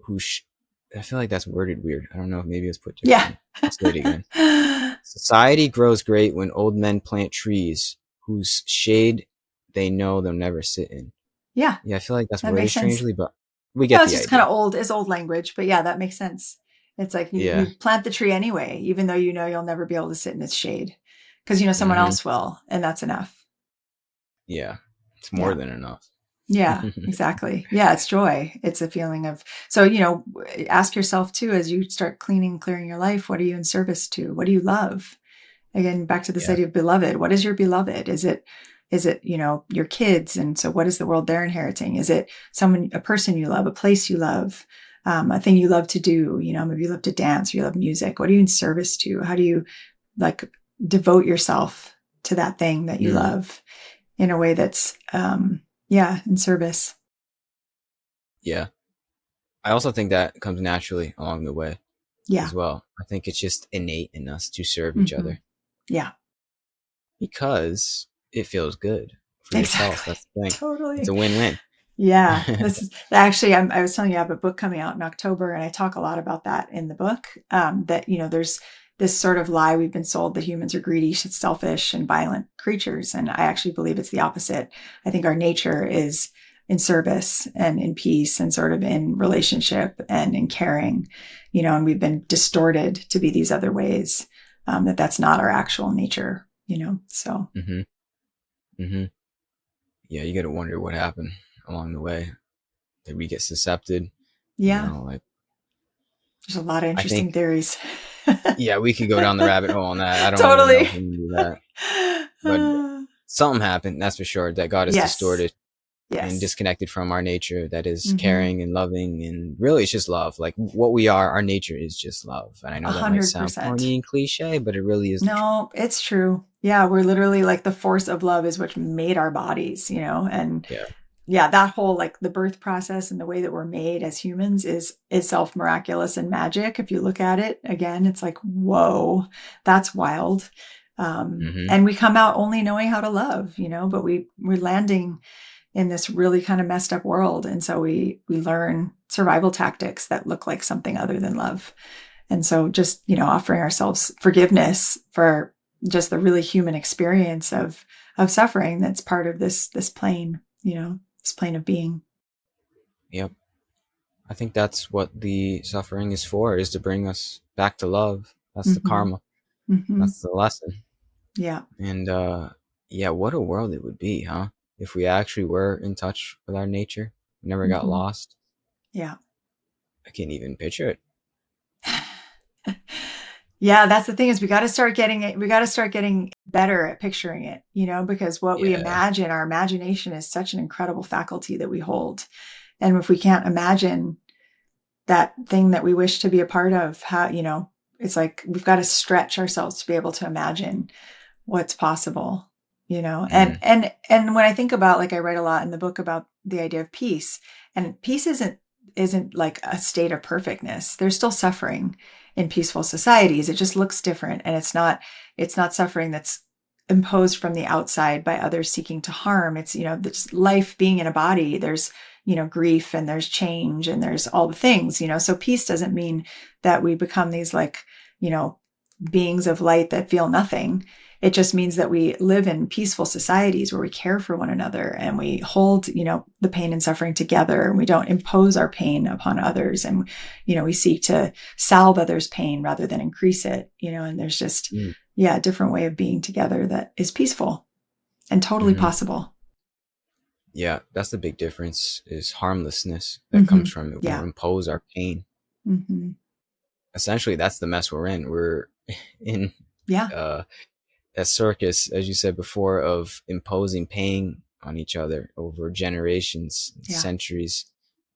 whose I feel like that's worded weird. I don't know. Maybe it's put Yeah. differently. I'll say it again. Society grows great when old men plant trees whose shade they know they'll never sit in. Yeah. Yeah, I feel like that's That worded makes sense. strangely, but we No, get it's the just kind idea. of old. It's old language, but yeah, that makes sense. It's like Yeah. you plant the tree anyway, even though you know you'll never be able to sit in its shade because you know someone Mm-hmm. else will, and that's enough. Yeah. It's more Yeah. than enough. Yeah, exactly. Yeah, it's joy. It's a feeling of, so, ask yourself too, as you start clearing your life, what are you in service to? What do you love? Again, back to this Yeah. idea of beloved. What is your beloved? Is it, your kids? And so what is the world they're inheriting? Is it a person you love, a place you love, a thing you love to do? Maybe you love to dance or you love music. What are you in service to? How do you like devote yourself to that thing that you Mm. love in a way that's, yeah, in service? Yeah. I also think that comes naturally along the way Yeah. as well. I think it's just innate in us to serve each Hmm. other Yeah, because it feels good for yourself. exactly. That's the thing. It's Totally. a win-win. Yeah, this is actually, I was telling you, I have a book coming out in October, and I talk a lot about that in the book. That, there's this sort of lie we've been sold that humans are greedy, selfish, and violent creatures. And I actually believe it's the opposite. I think our nature is in service and in peace and sort of in relationship and in caring, and we've been distorted to be these other ways, that's not our actual nature, so. Mm-hmm. Mm-hmm. Yeah, you got to wonder what happened along the way. Did we get suscepted? Yeah, Like there's a lot of I interesting think, theories. yeah, we could go down the rabbit hole on that. I don't even know Totally. if we can do that. But something happened, that's for sure, that got us Yes. distorted and Yes. disconnected from our nature that is Mm-hmm. caring and loving, and really it's just love. Like what we are, our nature is just love. And I A know that might hundred sound percent. corny and cliche, but it really is the truth. No, it's true. Yeah, we're literally like the force of love is what made our bodies, and Yeah. yeah, that whole like the birth process and the way that we're made as humans is itself miraculous and magic. If you look at it again, it's like, whoa, that's wild. Mm-hmm. And we come out only knowing how to love, but we're landing in this really kind of messed up world. And so we learn survival tactics that look like something other than love. And so just, offering ourselves forgiveness for just the really human experience of suffering that's part of this plane, this plane of being. Yep. I think that's what the suffering is for, is to bring us back to love. That's the Mm-hmm. karma. Mm-hmm. That's the lesson. Yeah. And yeah, what a world it would be, huh? If we actually were in touch with our nature, never got Mm-hmm. lost. Yeah. I can't even picture it. Yeah, that's the thing is we got to start getting better at picturing it, because what we Yeah. imagine, our imagination is such an incredible faculty that we hold. And if we can't imagine that thing that we wish to be a part of, how, it's like we've got to stretch ourselves to be able to imagine what's possible, and Mm, and when I think about, like, I write a lot in the book about the idea of peace, and peace isn't like a state of perfectness. There's still suffering in peaceful societies. It just looks different, and it's not suffering that's imposed from the outside by others seeking to harm. It's, this life being in a body. There's, grief, and there's change, and there's all the things, so peace doesn't mean that we become these, like, you know beings of light that feel nothing. It just means that we live in peaceful societies where we care for one another and we hold, the pain and suffering together, and we don't impose our pain upon others. And, we seek to salve others' pain rather than increase it, and there's just, mm, yeah, a different way of being together that is peaceful and totally hmm. possible. Yeah, that's the big difference, is harmlessness that Mm-hmm. comes from it. We don't Yeah. impose our pain. Mm-hmm. Essentially, that's the mess we're in. We're in Yeah. uh, a circus, as you said before, of imposing pain on each other over generations, Yeah. centuries.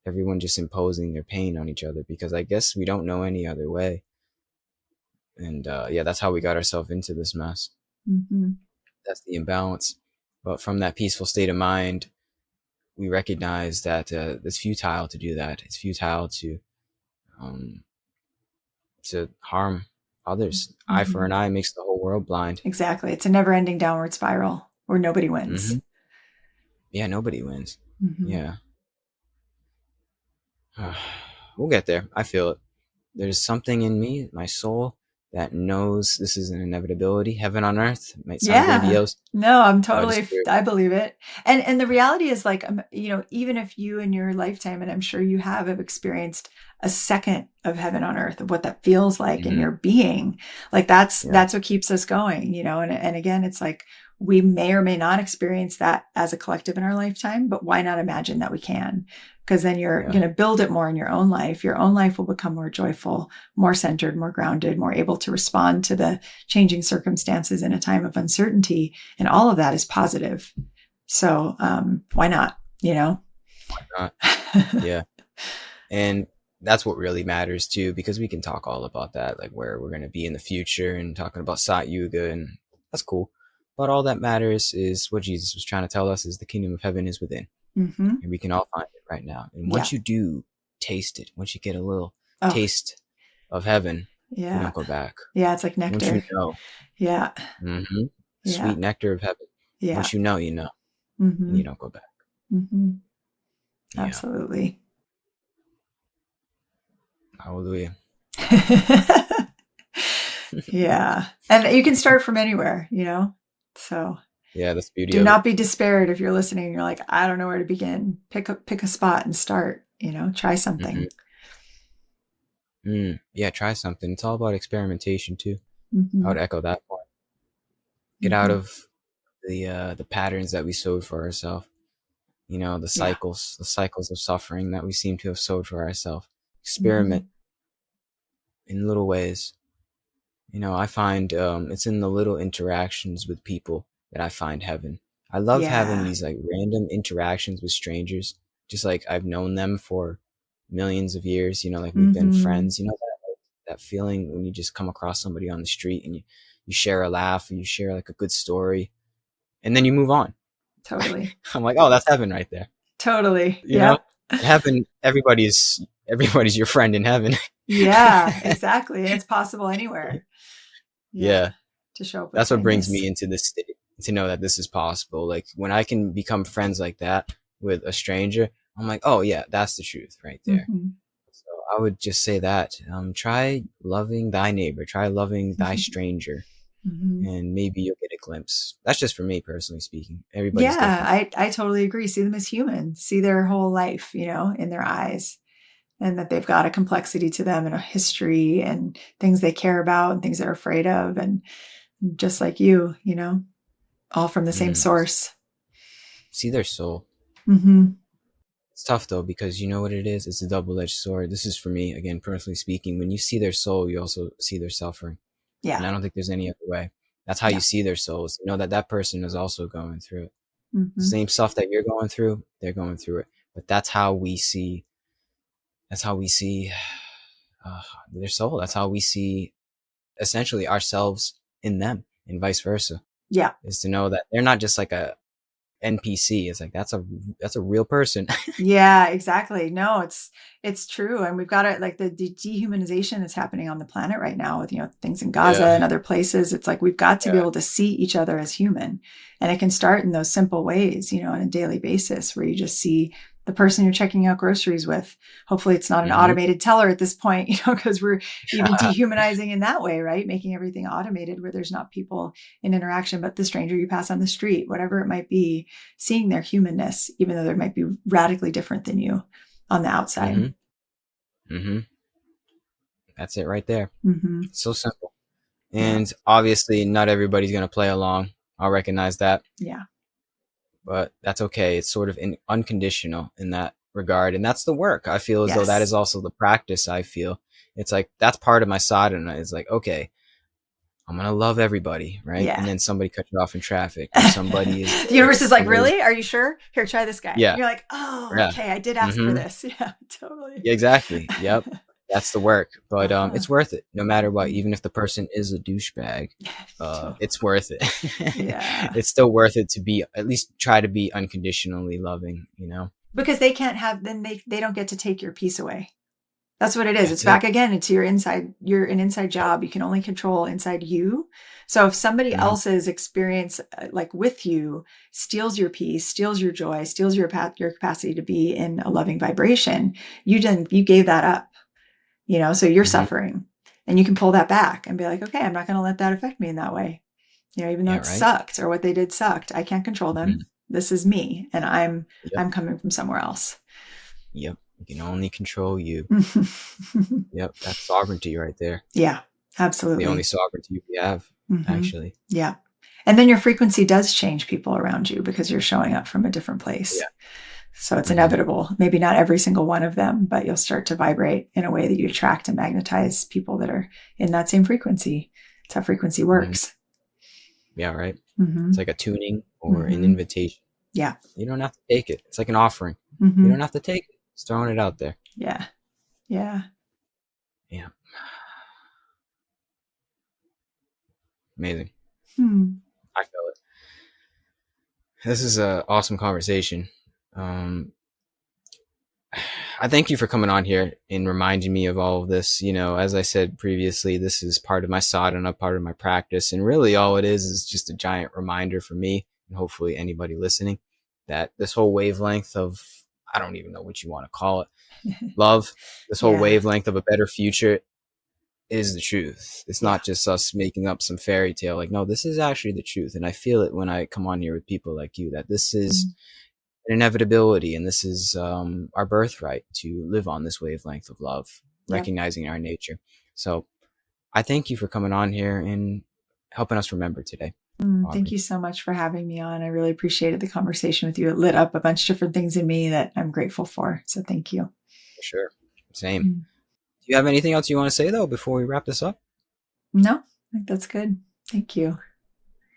Everyone just imposing their pain on each other because I guess we don't know any other way. And yeah, that's how we got ourselves into this mess. Mm-hmm. That's the imbalance. But from that peaceful state of mind, we recognize that it's futile to do that. It's futile um, to harm others. Eye for Mm-hmm. an eye makes the whole world blind. Exactly. It's a never ending downward spiral where nobody wins. Hmm. Yeah, nobody wins. Mm-hmm. Yeah. We'll get there. I feel it. There's something in me, my soul, that knows this is an inevitability. Heaven on earth. It might sound Yeah. grandiose. No, I'm Just totally, do it. I believe it. And the reality is like, even if you in your lifetime, and I'm sure you have experienced a second of heaven on earth, of what that feels like in Hmm. your being, like that's, Yeah. that's what keeps us going, and again, it's like, we may or may not experience that as a collective in our lifetime, but why not imagine that we can? Because then you're Yeah. going to build it more in your own life. Your own life will become more joyful, more centered, more grounded, more able to respond to the changing circumstances in a time of uncertainty. And all of that is positive. So why not, Not. Yeah. And that's what really matters too, because we can talk all about that, like where we're going to be in the future and talking about Sat Yuga, and that's cool. But all that matters is what Jesus was trying to tell us is the kingdom of heaven is within. Mm-hmm. And we can all find it right now. And Yeah. once you do taste it, once you get a little Oh, taste of heaven, you yeah. don't go back. Yeah. It's like Once you nectar. know, Yeah. Yeah. sweet nectar of heaven. Yeah. Once you know, and Mm-hmm. you don't go back. Mm-hmm. Yeah. Absolutely. Hallelujah. Yeah. And you can start from anywhere, so Yeah, that's the beauty do of it. not be despaired if you're listening and you're like, I don't know where to begin. Pick a spot and start, try something. Yeah, try something. It's all about experimentation too. I Mm-hmm. would echo that point. Get out Mm-hmm. of the patterns that we sowed for ourselves. Yeah. The cycles of suffering that we seem to have sowed for ourselves. Mm-hmm. Experiment in little ways. I find it's in the little interactions with people that I find heaven. I love having Yeah. these like random interactions with strangers, just like I've known them for millions of years. Like we've been Mm-hmm. friends. That feeling when you just come across somebody on the street and you share a laugh, or you share like a good story, and then you move on. Totally. I'm like, oh, that's heaven right there. Totally. You know, Yep. in heaven, everybody's your friend in heaven. Yeah, exactly. And it's possible anywhere. Yeah. Yeah. To show up with That's what brings kindness. me into this state, to know that this is possible. Like when I can become friends like that with a stranger, I'm like, oh yeah, that's the truth right there. Mm-hmm. So I would just say that try loving thy neighbor, try loving thy stranger, Mm-hmm. and maybe you'll get a glimpse. That's just for me personally speaking. Everybody's Yeah, different. I totally agree. See them as human, see their whole life, in their eyes, and that they've got a complexity to them and a history and things they care about and things they're afraid of. And just like you, all from the same Mm. source. See their soul. Mm-hmm. It's tough though, because you know what it is? It's a double-edged sword. This is for me, again, personally speaking. When you see their soul, you also see their suffering. And Yeah. I don't think there's any other way. That's how you Yeah. see their souls. You know that that person is also going through it. The Mm-hmm. same stuff that you're going through, they're going through it. But that's how we see their soul. That's how we see essentially ourselves in them, and vice versa. Yeah. Is to know that they're not just like a NPC. It's like that's a real person. Yeah, exactly. No, it's true. And we've got it like the dehumanization that's happening on the planet right now with, things in Gaza Yeah. and other places. It's like we've got to be Yeah. able to see each other as human. And it can start in those simple ways, on a daily basis where you just see the person you're checking out groceries with. Hopefully it's not an Hmm. automated teller at this point, because we're even dehumanizing in that way, right? Making everything automated where there's not people in interaction, but the stranger you pass on the street, whatever it might be, seeing their humanness, even though they might be radically different than you on the outside. Hmm. Hmm. That's it right there. Mm-hmm. It's so simple. Yeah. And obviously, not everybody's going to play along. I'll recognize that. Yeah. But that's okay. It's sort of unconditional in that regard. And that's the work. I feel as though that Yes. is also the practice. I feel it's like that's part of my sadhana. It's like, okay, I'm going to love everybody, right? Yeah. And then somebody cuts you off in traffic, or somebody is, The universe is like, somebody, really? Are you sure? Here, try this guy. yeah, And you're like, oh, yeah. okay. I did ask for Hmm. this. Yeah, totally. Yeah, exactly. Yep. That's the work, but Uh-huh. it's worth it no matter what. Mhm. Even if the person is a douchebag, it's worth it. Yeah. It's still worth it to be at least try to be unconditionally loving. You know, Because they can't have, then they don't get to take your peace away. That's what it is. It's that's it. back again. It's your inside, you're an inside Yep. job. You can only control inside you. So if somebody Hmm. else's experience, like with you, steals your peace, steals your joy, steals your capacity to be in a loving vibration, you gave that up, so you're Hmm. suffering, and you can pull that back and be like, okay, I'm not going to let that affect me in that way. Even though Yeah. it Right. sucked or what they did sucked, I can't control them. Hmm. This is me, and Yep. I'm coming from somewhere else. Yep. You can only control you. Yep. That's sovereignty right there. Yeah, The only absolutely. sovereignty we have, Hmm. actually. Yeah. And then your frequency does change people around you because you're showing up from a different place. Yeah. So it's Hmm. inevitable. Maybe not every single one of them, but you'll start to vibrate in a way that you attract and magnetize people that are in that same frequency. It's how frequency Hmm. works. Yeah. Right. It's Hmm. like a tuning or an Hmm. invitation. Yeah. You don't have to take it. It's like an offering. You don't Hmm. have to take it. It's throwing it out there. Yeah. Yeah. Yeah. Amazing. Hmm. I feel it. This is a awesome conversation. Um, I thank you for coming on here and reminding me of all of this. You know, as I said previously, this is part of my sadhana, part of my practice, and really all it is just a giant reminder for me and hopefully anybody listening that this whole wavelength of I don't even know what you want to call it, love, this whole Yeah. wavelength of a better future is the truth. It's Yeah. not just us making up some fairy tale. Like, no, this is actually the truth. And I feel it when I come on here with people like you that this is Mm. an inevitability and this is our birthright to live on this wavelength of love, Yep. recognizing our nature. So I thank you for coming on here and helping us remember today, Thank Aubrey. you so much for having me on. I really appreciated the conversation with you. It lit up a bunch of different things in me that I'm grateful for. So thank you. For sure. Same. Mm. Do you have anything else you want to say, though, before we wrap this up? No, I think that's good. Thank you.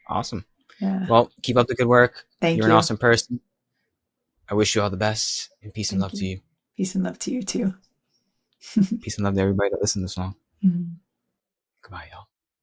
Awesome. Yeah. Well, keep up the good work. Thank You're an you. awesome person. I wish you all the best and peace and Thank love to you. you. Peace and love to you too. Peace and love to everybody that listens to the song. Mm. Goodbye, y'all.